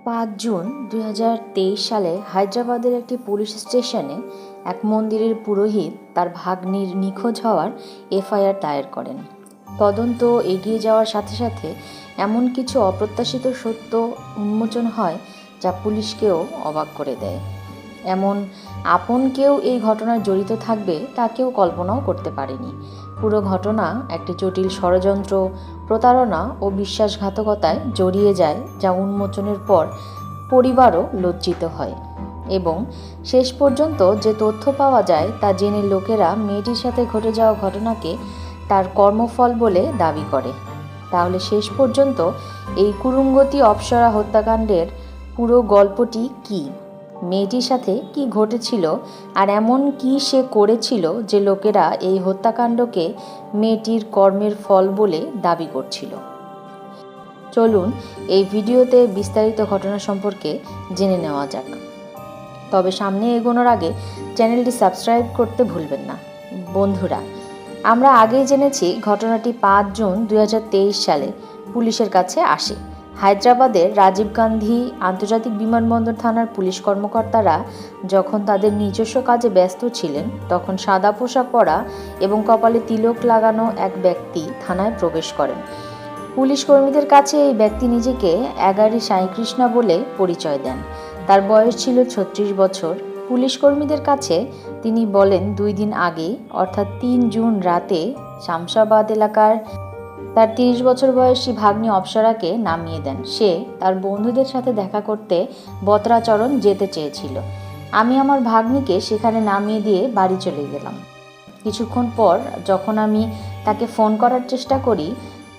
5 June 2023 সালে হায়দ্রাবাদের একটি পুলিশ স্টেশনে এক মন্দিরের পুরোহিত তার ভাগ্নির নিখোঁজ হওয়ার এফআইআর দায়ের করেন। তদন্ত এগিয়ে যাওয়ার সাথে সাথে এমন কিছু অপ্রত্যাশিত সত্য উন্মোচন হয় যা পুলিশকেও অবাক করে দেয়। এমন আপন কেউ এই ঘটনায় জড়িত থাকবে তা কেউ কল্পনাও করতে পারেনি। পুরো ঘটনা একটি জটিল ষড়যন্ত্র, প্রতারণা ও বিশ্বাসঘাতকতায় জড়িয়ে যায়, যা উন্মোচনের পর পরিবারও লজ্জিত হয়। এবং শেষ পর্যন্ত যে তথ্য পাওয়া যায় তা জেনে লোকেরা মেয়েটির সাথে ঘটে যাওয়া ঘটনাকে তার কর্মফল বলে দাবি করে। তাহলে শেষ পর্যন্ত এই কুরুঙ্গতি অপ্সরা হত্যাকাণ্ডের পুরো গল্পটি কী? মেয়েটির সাথে কি ঘটেছিল আর এমন কি সে করেছিল যে লোকেরা এই হত্যাকাণ্ডকে মেয়েটির কর্মের ফল বলে দাবি করছিল? চলুন এই ভিডিওতে বিস্তারিত ঘটনা সম্পর্কে জেনে নেওয়া যাক। তবে সামনে এগোনোর আগে চ্যানেলটি সাবস্ক্রাইব করতে ভুলবেন না। বন্ধুরা, আমরা আগেই জেনেছি ঘটনাটি 5 জুন 2023 সালে পুলিশের কাছে আসে। হায়দ্রাবাদের রাজীব গান্ধী আন্তর্জাতিক বিমানবন্দর থানার পুলিশ কর্মকর্তারা যখন তাদের নিজস্ব কাজে ব্যস্ত ছিলেন, তখন সাদা পোশাক পরা এবং কপালে তিলক লাগানো এক ব্যক্তি থানায় প্রবেশ করেন। পুলিশ কর্মীদের কাছে এই ব্যক্তি নিজেকে এগারি সাইকৃষ্ণা বলে পরিচয় দেন। তার বয়স ছিল 36 বছর। পুলিশ কর্মীদের কাছে তিনি বলেন 2 দিন আগে অর্থাৎ 3 জুন রাতে শামশাবাদ এলাকার তার 30 বছর বয়সী ভাগ্নি অপ্সরাকে নামিয়ে দেন। সে তার বন্ধুদের সাথে দেখা করতে বত্রাচরণ যেতে চেয়েছিল। আমি আমার ভাগ্নিকে সেখানে নামিয়ে দিয়ে বাড়ি চলে গেলাম। কিছুক্ষণ পর যখন আমি তাকে ফোন করার চেষ্টা করি,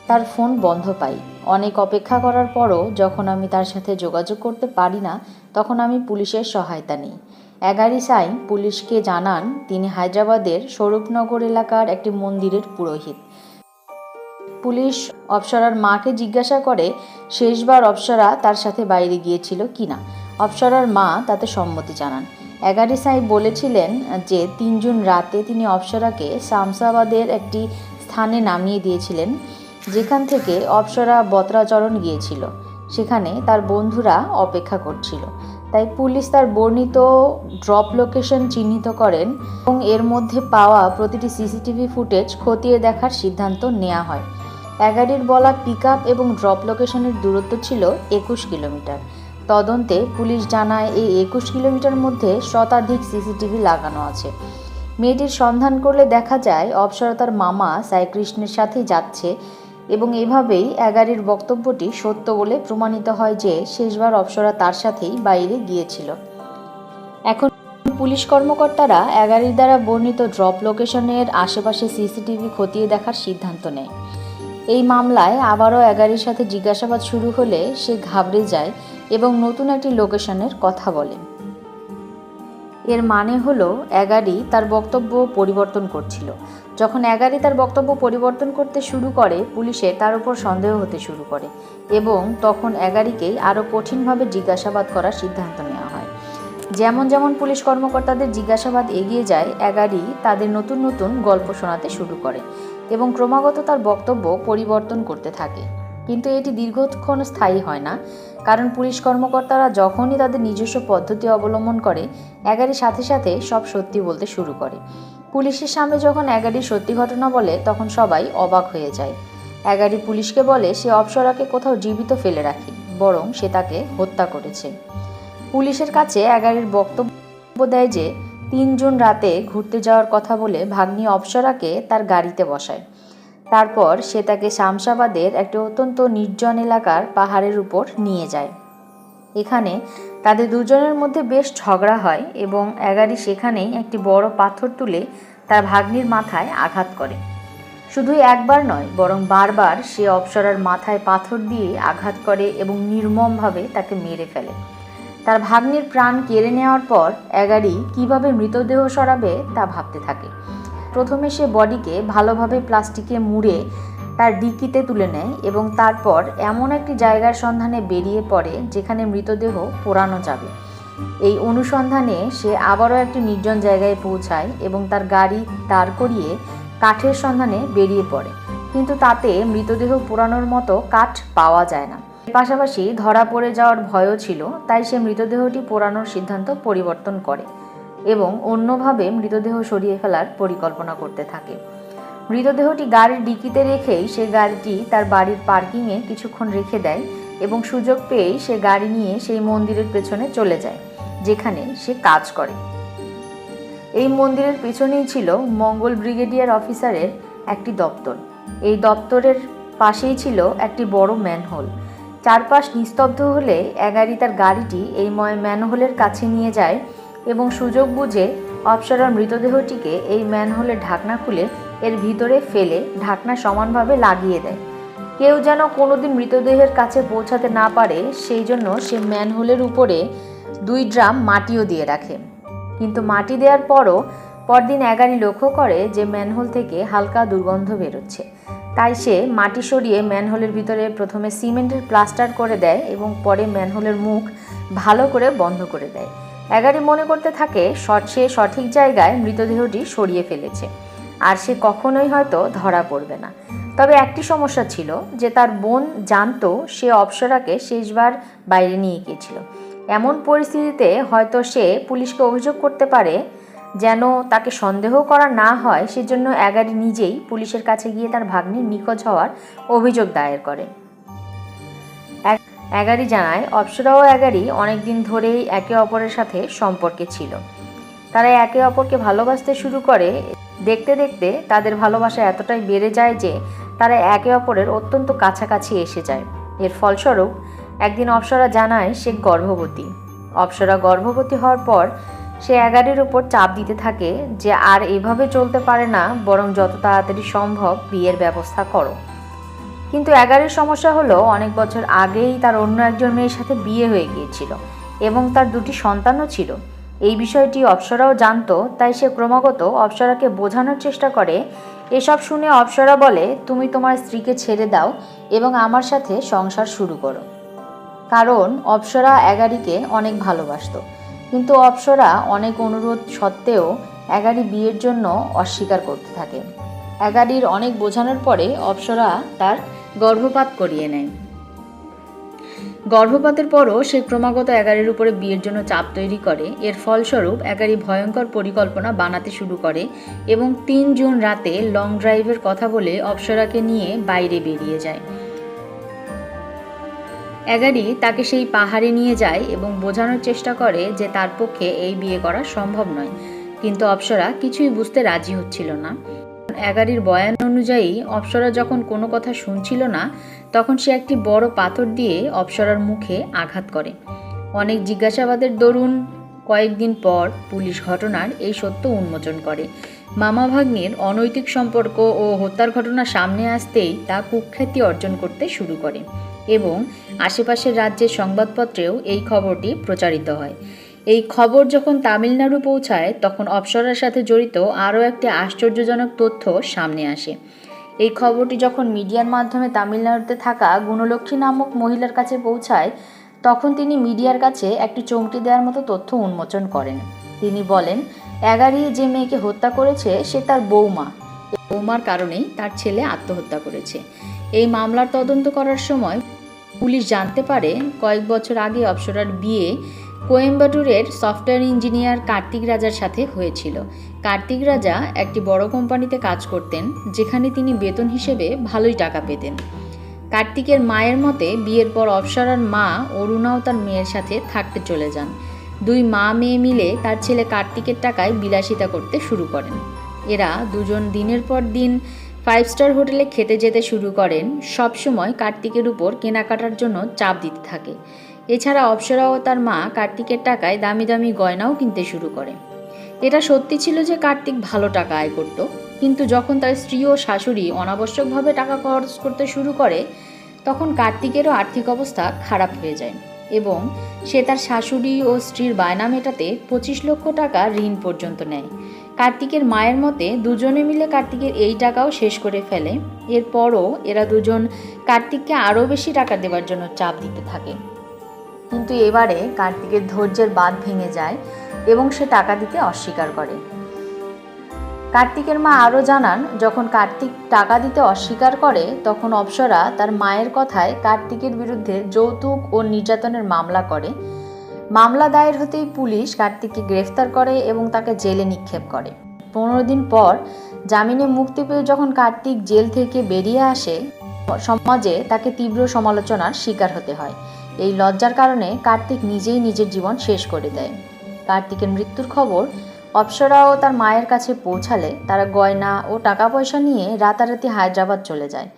তার ফোন বন্ধ পাই। অনেক অপেক্ষা করার পরও যখন আমি তার সাথে যোগাযোগ করতে পারি না, তখন আমি পুলিশের সহায়তা নিই। এগারি সাই পুলিশকে জানান তিনি হায়দ্রাবাদের স্বরূপনগর এলাকার একটি মন্দিরের পুরোহিত। পুলিশ অপ্সরার মাকে জিজ্ঞাসা করে শেষবার অপ্সরা তার সাথে বাইরে গিয়েছিল কিনা। অপ্সরার মা তাতে সম্মতি জানান। এগারি সাই বলেছিলেন যে 3 জুন রাতে তিনি অপ্সরাকে শামশাবাদের একটি স্থানে নামিয়ে দিয়েছিলেন, যেখান থেকে অপ্সরা বত্রাচরণ গিয়েছিল। সেখানে তার বন্ধুরা অপেক্ষা করছিল। তাই পুলিশ তার বর্ণিত ড্রপ লোকেশন চিহ্নিত করেন এবং এর মধ্যে পাওয়া প্রতিটি সিসিটিভি ফুটেজ খতিয়ে দেখার সিদ্ধান্ত নেওয়া হয়। এগারির বলা পিকআপ এবং ড্রপ লোকেশনের দূরত্ব ছিল 21 কিলোমিটার। তদন্তে পুলিশ জানায় এই 21 কিলোমিটার মধ্যে শতাধিক সিসিটিভি লাগানো আছে। মেয়েটির সন্ধান করলে দেখা যায় অপ্সরা তার মামা সাইকৃষ্ণের সাথেই যাচ্ছে এবং এভাবেই এগারির বক্তব্যটি সত্য বলে প্রমাণিত হয় যে শেষবার অপ্সরা তার সাথেই বাইরে গিয়েছিল। এখন পুলিশ কর্মকর্তারা এগারির দ্বারা বর্ণিত ড্রপ লোকেশনের আশেপাশে সিসিটিভি খতিয়ে দেখার সিদ্ধান্ত নেয়। এই মামলায় আবারও এগারির সাথে জিজ্ঞাসাবাদ শুরু হলে সে ঘাবড়ে যায় এবং নতুন একটি লোকেশনের কথা বলে। এর মানে হলো এগারি তার বক্তব্য পরিবর্তন করছিল। যখন এগারি তার বক্তব্য পরিবর্তন করতে শুরু করে, পুলিশে তার উপর সন্দেহ হতে শুরু করে এবং তখন এগারিকেই আরও কঠিনভাবে জিজ্ঞাসাবাদ করার সিদ্ধান্ত নেওয়া হয়। যেমন যেমন পুলিশ কর্মকর্তাদের জিজ্ঞাসাবাদ এগিয়ে যায়, এগারি তাদের নতুন নতুন গল্প শোনাতে শুরু করে এবং ক্রমাগত তার বক্তব্য পরিবর্তন করতে থাকে। কিন্তু এটি দীর্ঘক্ষণ স্থায়ী হয় না, কারণ পুলিশ কর্মকর্তারা যখনই তাদের নিজস্ব পদ্ধতি অবলম্বন করে, এগারির সাথে সাথে সব সত্যি বলতে শুরু করে। পুলিশের সামনে যখন এগারি সত্যি ঘটনা বলে, তখন সবাই অবাক হয়ে যায়। এগারি পুলিশকে বলে সে অপ্সরাকে কোথাও জীবিত ফেলে রাখে, বরং সে তাকে হত্যা করেছে। পুলিশের কাছে এগারির বক্তব্য দেয় যে 3 জুন রাতে ঘুরতে যাওয়ার কথা বলে ভাগ্নি অপ্সরাকে তার গাড়িতে বসায়। তারপর সে তাকে শামশাবাদের একটি অত্যন্ত নির্জন এলাকার পাহাড়ের উপর নিয়ে যায়। এখানে তাদের দুজনের মধ্যে বেশ ঝগড়া হয় এবং এগারি সেখানেই একটি বড় পাথর তুলে তার ভাগ্নির মাথায় আঘাত করে। শুধু একবার নয়, বরং বারবার সে অপ্সরার মাথায় পাথর দিয়ে আঘাত করে এবং নির্মমভাবে তাকে মেরে ফেলে। তার ভাগ্নির প্রাণ কেড়ে নেওয়ার পর এগারি কিভাবে মৃতদেহ সরাবে তা ভাবতে থাকে। প্রথমে সে বডিকে ভালোভাবে প্লাস্টিকে মুড়ে তার ডিকিতে তুলে নেয় এবং তারপর এমন একটি জায়গার সন্ধানে বেরিয়ে পড়ে যেখানে মৃতদেহ পোড়ানো যাবে। এই অনুসন্ধানে সে আবারও একটি নির্জন জায়গায় পৌঁছায় এবং তার গাড়ি দাঁড় করিয়ে কাঠের সন্ধানে বেরিয়ে পড়ে, কিন্তু তাতে মৃতদেহ পোড়ানোর মতো কাঠ পাওয়া যায় না। পাশাপাশি ধরা পড়ে যাওয়ার ভয়ও ছিল, তাই সে মৃতদেহটি পোড়ানোর সিদ্ধান্ত পরিবর্তন করে এবং অন্যভাবে মৃতদেহ সরিয়ে ফেলার পরিকল্পনা করতে থাকে। মৃতদেহটি গাড়ির ডিকিতে রেখেই সে গাড়িটি তার বাড়ির পার্কিংয়ে কিছুক্ষণ রেখে দেয় এবং সুযোগ পেয়েই সে গাড়ি নিয়ে সেই মন্দিরের পেছনে চলে যায় যেখানে সে কাজ করে। এই মন্দিরের পেছনেই ছিল মঙ্গল ব্রিগেডিয়ার অফিসারের একটি দপ্তর। এই দপ্তরের পাশেই ছিল একটি বড় ম্যানহোল। চারপাশ নিস্তব্ধ হলে এগারি তার গাড়িটি এই ম্যানহোলের কাছে নিয়ে যায় এবং সুযোগ বুঝে অপ্সরার মৃতদেহটিকে এই ম্যানহোলের ঢাকনা খুলে এর ভিতরে ফেলে ঢাকনা সমানভাবে লাগিয়ে দেয়। কেউ যেন কোনোদিন মৃতদেহের কাছে পৌঁছাতে না পারে সেই জন্য সে ম্যানহোলের উপরে 2 ড্রাম মাটিও দিয়ে রাখে। কিন্তু মাটি দেওয়ার পরদিন এগারি লক্ষ্য করে যে ম্যানহোল থেকে হালকা দুর্গন্ধ বেরোচ্ছে। তাই সে মাটি সরিয়ে ম্যানহোলের ভিতরে প্রথমে সিমেন্টের প্লাস্টার করে দেয় এবং পরে ম্যানহোলের মুখ ভালো করে বন্ধ করে দেয়। এগারি মনে করতে থাকে সে সঠিক জায়গায় মৃতদেহটি সরিয়ে ফেলেছে আর সে কখনোই হয়তো ধরা পড়বে না। তবে একটি সমস্যা ছিল যে তার বোন জানতো সে অপ্সরাকে শেষবার বাইরে নিয়ে গিয়েছিল। এমন পরিস্থিতিতে হয়তো সে পুলিশকে অভিযোগ করতে পারে। যেন তাকে সন্দেহ করা না হয় সেজন্য এগারি নিজেই পুলিশের কাছে গিয়ে তার ভাগ্নির নিখোঁজ হওয়ার অভিযোগ দায়ের করে। এগারি জানায় অপ্সরা ও এগারি অনেকদিন ধরেই একে অপরের সাথে সম্পর্কে ছিল। তারা একে অপরকে ভালোবাসতে শুরু করে। দেখতে দেখতে তাদের ভালোবাসা এতটাই বেড়ে যায় যে তারা একে অপরের অত্যন্ত কাছাকাছি এসে যায়। এর ফলস্বরূপ একদিন অপ্সরা জানায় সে গর্ভবতী। অপ্সরা গর্ভবতী হওয়ার পর সে এগারির উপর চাপ দিতে থাকে যে আর এভাবে চলতে পারে না, বরং যত তাড়াতাড়ি সম্ভব বিয়ের ব্যবস্থা করো। কিন্তু এগারির সমস্যা হলো অনেক বছর আগেই তার অন্য একজন মেয়ের সাথে বিয়ে হয়ে গিয়েছিল এবং তার 2টি সন্তানও ছিল। এই বিষয়টি অপ্সরাও জানতো, তাই সে ক্রমাগত অপ্সরাকে বোঝানোর চেষ্টা করে। এসব শুনে অপ্সরা বলে, তুমি তোমার স্ত্রীকে ছেড়ে দাও এবং আমার সাথে সংসার শুরু করো। কারণ অপ্সরা এগারিকে অনেক ভালোবাসত। কিন্তু অপ্সরা অনেক অনুরোধ সত্ত্বেও এগারি বিয়ের জন্য অস্বীকার করতে থাকে। এগারির অনেক বোঝানোর পরে অপ্সরা তার গর্ভপাত করিয়ে নেয়। গর্ভপাতের পরও সে ক্রমাগত এগারির উপরে বিয়ের জন্য চাপ তৈরি করে। এর ফলস্বরূপ এগারি ভয়ঙ্কর পরিকল্পনা বানাতে শুরু করে এবং 3 জুন রাতে লং ড্রাইভের কথা বলে অপ্সরাকে নিয়ে বাইরে বেরিয়ে যায়। এগারি তাকে সেই পাহাড়ে নিয়ে যায় এবং বোঝানোর চেষ্টা করে যে তার পক্ষে এই বিয়ে করা সম্ভব নয়। কিন্তু অপ্সরা কিছুই বুঝতে রাজি হচ্ছিল না। এগারির বয়ান অনুযায়ী অপ্সরা যখন কোনো কথা শুনছিল না তখন সে একটি বড় পাথর দিয়ে অপ্সরার মুখে আঘাত করে। অনেক জিজ্ঞাসাবাদের দরুন কয়েকদিন পর পুলিশ ঘটনার এই সত্য উন্মোচন করে। মামা ভাগ্নির অনৈতিক সম্পর্ক ও হত্যার ঘটনা সামনে আসতেই তা কুখ্যাতি অর্জন করতে শুরু করে এবং আশেপাশের রাজ্যের সংবাদপত্রেও এই খবরটি প্রচারিত হয়। এই খবর যখন তামিলনাড়ু পৌঁছায় তখন অপ্সরার সাথে জড়িত আরও একটি আশ্চর্যজনক তথ্য সামনে আসে। এই খবরটি যখন মিডিয়ার মাধ্যমে তামিলনাড়ুতে থাকা গুণলক্ষ্মী নামক মহিলার কাছে পৌঁছায় তখন তিনি মিডিয়ার কাছে একটি চমকে দেওয়ার মতো তথ্য উন্মোচন করেন। তিনি বলেন, এগারি যে মেয়েকে হত্যা করেছে সে তার বৌমা। বৌমার কারণেই তার ছেলে আত্মহত্যা করেছে। এই মামলার তদন্ত করার সময় পুলিশ জানতে পারে কয়েক বছর আগে অপ্সরার বিয়ে কোয়েম্বাটুরের সফটওয়্যার ইঞ্জিনিয়ার কার্তিক রাজার সাথে হয়েছিল। কার্তিক রাজা একটি বড় কোম্পানিতে কাজ করতেন যেখানে তিনি বেতন হিসেবে ভালোই টাকা পেতেন। কার্তিকের মায়ের মতে বিয়ের পর অপ্সরার মা অরুণাও তার মেয়ের সাথে থাকতে চলে যান। 2 মা মেয়ে মিলে তার ছেলে কার্তিকের টাকায় বিলাসিতা করতে শুরু করেন। এরা দুজন দিনের পর দিন 5 স্টার হোটেলে খেতে যেতে শুরু করেন। সবসময় কার্তিকের উপর কেনাকাটার জন্য চাপ দিতে থাকে। এছাড়া অপ্সরা ও তার মা কার্তিকের টাকায় দামি দামি গয়নাও কিনতে শুরু করে। এটা সত্যি ছিল যে কার্তিক ভালো টাকা আয় করত, কিন্তু যখন তার স্ত্রী ও শাশুড়ি অনাবশ্যকভাবে টাকা খরচ করতে শুরু করে তখন কার্তিকেরও আর্থিক অবস্থা খারাপ হয়ে যায় এবং সে তার শাশুড়ি ও স্ত্রীর বায়না মেটাতে 25 লক্ষ টাকা ঋণ পর্যন্ত নেয়। কার্তিকের মায়ের মতে দুজনে মিলে কার্তিকের এই টাকাও শেষ করে ফেলে। এরপরও এরা দুজন কার্তিককে আরও বেশি টাকা দেওয়ার জন্য চাপ দিতে থাকে। কিন্তু এবারে কার্তিকের ধৈর্যের বাঁধ ভেঙে যায় এবং সে টাকা দিতে অস্বীকার করে। কার্তিকের মা আরও জানান, যখন কার্তিক টাকা দিতে অস্বীকার করে তখন অপ্সরা তার মায়ের কথায় কার্তিকের বিরুদ্ধে যৌতুক ও নির্যাতনের মামলা করে। মামলা দায়ের হতেই পুলিশ কার্তিককে গ্রেফতার করে এবং তাকে জেলে নিক্ষেপ করে। 15 দিন পর জামিনে মুক্তি পেয়ে যখন কার্তিক জেল থেকে বেরিয়ে আসে, সমাজে তাকে তীব্র সমালোচনার শিকার হতে হয়। এই লজ্জার কারণে কার্তিক নিজেই নিজের জীবন শেষ করে দেয়। কার্তিকের মৃত্যুর খবর অপ্সরাও তার মায়ের কাছে পৌঁছালে তারা গয়না ও টাকা পয়সা নিয়ে রাতারাতি হায়দ্রাবাদ চলে যায়।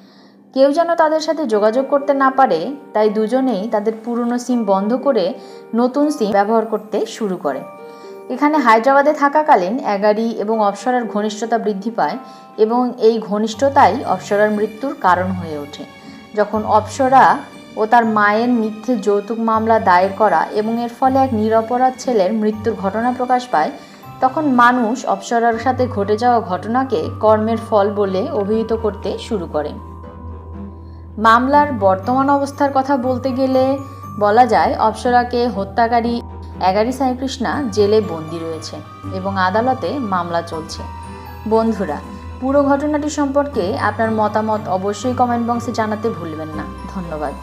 কেউ যেন তাদের সাথে যোগাযোগ করতে না পারে, তাই দুজনেই তাদের পুরনো সিম বন্ধ করে নতুন সিম ব্যবহার করতে শুরু করে। এখানে হায়দ্রাবাদে থাকাকালীন অ্যাগারি এবং অপ্সরার ঘনিষ্ঠতা বৃদ্ধি পায় এবং এই ঘনিষ্ঠতাই অপ্সরার মৃত্যুর কারণ হয়ে ওঠে। যখন অপ্সরা ও তার মায়ের মিথ্যে যৌতুক মামলা দায়ের করা এবং এর ফলে এক নিরপরাধ ছেলের মৃত্যুর ঘটনা প্রকাশ পায়, তখন মানুষ অপ্সরার সাথে ঘটে যাওয়া ঘটনাকে কর্মের ফল বলে অভিহিত করতে শুরু করে। মামলার বর্তমান অবস্থার কথা বলতে গেলে বলা যায়, অপ্সরাকে হত্যাকারী অ্যাগারি সাইকৃষ্ণা জেলে বন্দী রয়েছে এবং আদালতে মামলা চলছে। বন্ধুরা, পুরো ঘটনাটি সম্পর্কে আপনার মতামত অবশ্যই কমেন্ট বক্সে জানাতে ভুলবেন না। ধন্যবাদ।